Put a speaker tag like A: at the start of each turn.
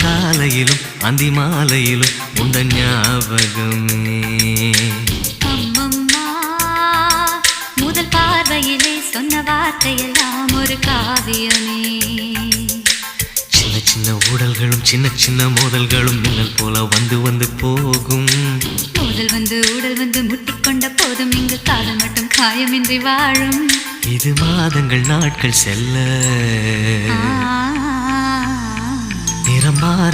A: காலையிலும் அந்தி மாலையிலும் உண்ட ஞாபகமே.
B: அம்மம்மா, முதல் பார்வையிலே சொன்ன வார்த்தையெல்லாம் ஒரு காவியமே.
A: சின்ன சின்ன ஊடல்களும் சின்ன சின்ன மோதல்களும் மின்னல் போல வந்து வந்து போகும்.
B: மோதல் வந்து ஊடல் வந்து முட்டிக்கொண்ட போதும் இங்கு காதல் மட்டும் காயமின்றி வாழும்.
A: இது மாதங்கள் நாட்கள் செல்ல நிறம் மாறி